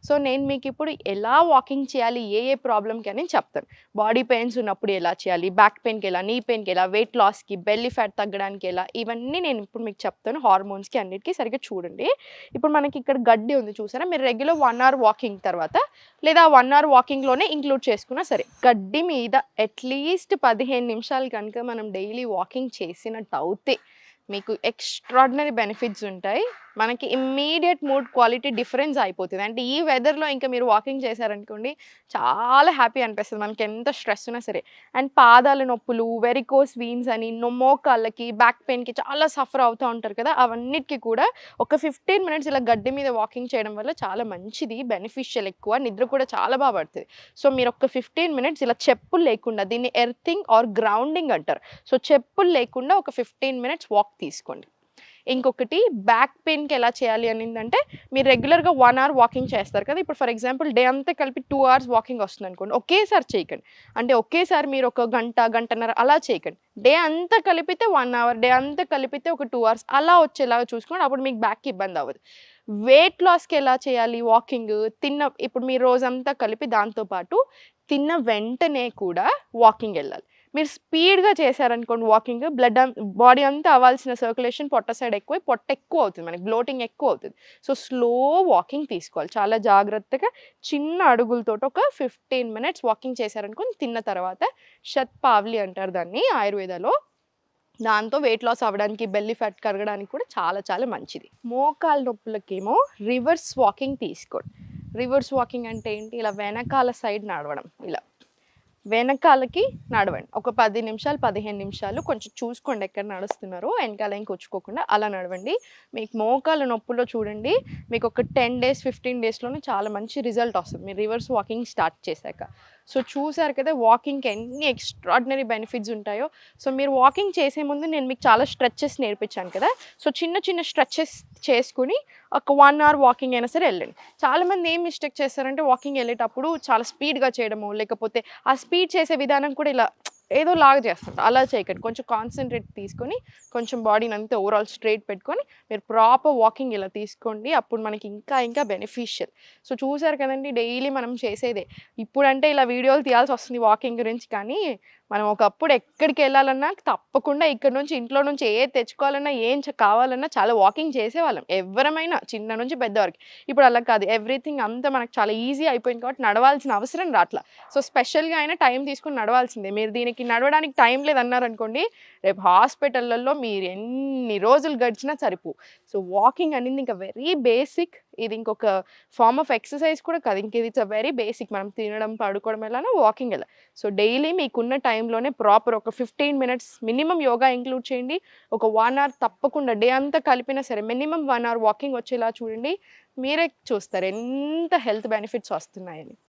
So నేను మీకు ఇప్పుడు ఎలా వాకింగ్ చేయాలి, ఏ ఏ ప్రాబ్లమ్కి అని చెప్తాను. బాడీ పెయిన్స్ ఉన్నప్పుడు ఎలా చేయాలి, బ్యాక్ పెయిన్కి ఎలా, నీ పెయిన్కి ఎలా, వెయిట్ లాస్కి, బెల్లీ ఫ్యాట్ తగ్గడానికి ఎలా, ఇవన్నీ నేను ఇప్పుడు మీకు చెప్తాను. హార్మోన్స్కి అన్నిటికీ సరిగ్గా చూడండి. ఇప్పుడు మనకి ఇక్కడ గడ్డి ఉంది చూసారా, మీరు రెగ్యులర్ 1 అవర్ వాకింగ్ తర్వాత లేదా 1 అవర్ వాకింగ్లోనే ఇంక్లూడ్ చేసుకున్నా సరే, గడ్డి మీద అట్లీస్ట్ 15 నిమిషాలు కనుక మనం డైలీ వాకింగ్ చేసినట్టు అవుతే మీకు ఎక్స్ట్రాడినరీ బెనిఫిట్స్ ఉంటాయి. మనకి ఇమ్మీడియట్ మూడ్ క్వాలిటీ డిఫరెన్స్ అయిపోతుంది. అంటే ఈ వెదర్‌లో ఇంకా మీరు వాకింగ్ చేశారనుకోండి, చాలా హ్యాపీ అనిపిస్తది. మనకి ఎంత స్ట్రెస్ ఉన్నా సరే. అండ్ పాదాల నొప్పులు, వెరికోస్ వీన్స్ అని, మోకాళ్ళకి, బ్యాక్ పెయిన్‌కి చాలా సఫర్ అవుతూ ఉంటారు కదా! అవన్నిటికి కూడా ఒక 15 మినిట్స్ ఇలా గడ్డి మీద వాకింగ్ చేయడం వల్ల చాలా మంచిది. బెనిఫిషియల్ ఎక్కువ. నిద్ర కూడా చాలా బా పడతది. సో మీరు ఒక 15 మినిట్స్ ఇలా చెప్పులు లేకుండా, దీన్ని ఎర్తింగ్ ఆర్ గ్రౌండింగ్ అంటారు. సో చెప్పులు లేకుండా ఒక 15 మినిట్స్ వాక్ తీసుకోండి. ఇంకొకటి బ్యాక్ పెయిన్‌కి ఎలా చేయాలి అనిందంటే, మీరు రెగ్యులర్‌గా 1 అవర్ వాకింగ్ చేస్తారు కదా! ఇప్పుడు ఫర్ ఎగ్జాంపుల్ డే అంతా కలిపి 2 అవర్స్ వాకింగ్ వస్తుందనుకోండి. ఒకేసారి చేయకండి. అంటే ఒకేసారి మీరు ఒక గంట, గంటన్నర అలా చేయకండి. డే అంతా కలిపితే 1 అవర్, డే అంతా కలిపితే ఒక 2 అవర్స్ అలా వచ్చేలాగా చూసుకోండి. అప్పుడు మీకు బ్యాక్‌కి ఇబ్బంది అవ్వదు. వెయిట్ లాస్‌కి ఎలా చేయాలి వాకింగ్? ఇప్పుడు మీరు రోజంతా కలిపి దాంతో పాటు తిన్న వెంటనే కూడా వాకింగ్ ఎళ్ళాలి. మీరు స్పీడ్‌గా చేశారనుకోండి వాకింగ్, బాడీ అంతా అవ్వాల్సిన సర్క్యులేషన్ పొట్ట సైడ్ ఎక్కువై పొట్ట ఎక్కువ అవుతుంది. మనకి బ్లోటింగ్ ఎక్కువ అవుతుంది. సో స్లో వాకింగ్ తీసుకోవాలి. చాలా జాగ్రత్తగా చిన్న అడుగులతోటి ఒక 15 మినిట్స్ వాకింగ్ చేశారనుకోండి, తిన్న తర్వాత శత్పావలి అంటారు దాన్ని ఆయుర్వేదాలో. దాంతో వెయిట్ లాస్ అవ్వడానికి, బెల్లీ ఫ్యాట్ కరగడానికి కూడా చాలా చాలా మంచిది. మోకాళ్ళ నొప్పులకేమో రివర్స్ వాకింగ్ తీసుకోండి. రివర్స్ వాకింగ్ అంటే ఏంటి? ఇలా వెనకాల సైడ్ నడవడం. ఇలా వెనకాలకి నడవండి. ఒక 10 నిమిషాలు, 15 నిమిషాలు కొంచెం చూసుకోండి ఎక్కడ నడుస్తున్నారో, వెనకాల ఏం కూర్చుకోకుండా అలా నడవండి. మీకు మోకాళ్ళ నొప్పుల్లో చూడండి, మీకు ఒక 10 డేస్, 15 డేస్‌లోనే చాలా మంచి రిజల్ట్ వస్తుంది మీరు రివర్స్ వాకింగ్ స్టార్ట్ చేశాక. సో చూసారు కదా వాకింగ్‌కి ఎన్ని ఎక్స్ట్రాడినరీ బెనిఫిట్స్ ఉంటాయో. సో మీరు వాకింగ్ చేసే ముందు నేను మీకు చాలా స్ట్రెచెస్ నేర్పించాను కదా! సో చిన్న చిన్న స్ట్రెచెస్ చేసుకొని ఒక 1 అవర్ వాకింగ్ అయినా సరే వెళ్ళండి. చాలామంది ఏం మిస్టేక్ చేస్తారంటే వాకింగ్ వెళ్ళేటప్పుడు చాలా స్పీడ్‌గా చేయడము, లేకపోతే ఆ స్పీడ్ చేసే విధానం కూడా ఇలా ఏదో లాగా చేస్తుంటారు. అలా చేయకండి. కొంచెం కాన్సంట్రేట్ తీసుకొని, కొంచెం బాడీని అంతా ఓవరాల్ స్ట్రెయిట్ పెట్టుకొని మీరు ప్రాపర్ వాకింగ్ ఇలా తీసుకోండి. అప్పుడు మనకి ఇంకా ఇంకా బెనిఫిషియల్. సో చూసారు కదండీ డైలీ మనం చేసేదే. ఇప్పుడంటే ఇలా వీడియోలు తీయాల్సి వస్తుంది వాకింగ్ గురించి, కానీ మనం ఒకప్పుడు ఎక్కడికి వెళ్ళాలన్నా తప్పకుండా ఇక్కడ నుంచి, ఇంట్లో నుంచి ఏది తెచ్చుకోవాలన్నా, ఏం కావాలన్నా చాలా వాకింగ్ చేసేవాళ్ళం. ఎవ్వరమైనా చిన్న నుంచి పెద్ద వరకు. ఇప్పుడు అలా కాదు. ఎవ్రీథింగ్ అంతా మనకు చాలా ఈజీ అయిపోయింది కాబట్టి నడవాల్సిన అవసరం రాట్లా. సో స్పెషల్‌గా అయినా టైం తీసుకొని నడవాల్సిందే. మీరు దీనికి నడవడానికి టైం లేదన్నారనుకోండి, రేపు హాస్పిటల్‌లలో మీరు ఎన్ని రోజులు గడిచినా సరిపోవు. సో వాకింగ్ అనేది ఇంకా వెరీ బేసిక్. ఇది ఇంకొక ఫార్మ్ ఆఫ్ ఎక్సర్సైజ్ కూడా కాదు. ఇంక ఇది ఇట్స్ అ వెరీ బేసిక్. మనం తినడం, పడుకోవడం ఎలానో వాకింగ్ ఎలా. సో డైలీ మీకున్న టైంలోనే ప్రాపర్ ఒక 15 మినిట్స్ మినిమమ్ యోగా ఇంక్లూడ్ చేయండి. ఒక 1 అవర్ తప్పకుండా డే అంతా కలిపినా సరే మినిమమ్ 1 అవర్ వాకింగ్ వచ్చేలా చూడండి. మీరే చూస్తారు ఎంత హెల్త్ బెనిఫిట్స్ వస్తున్నాయని.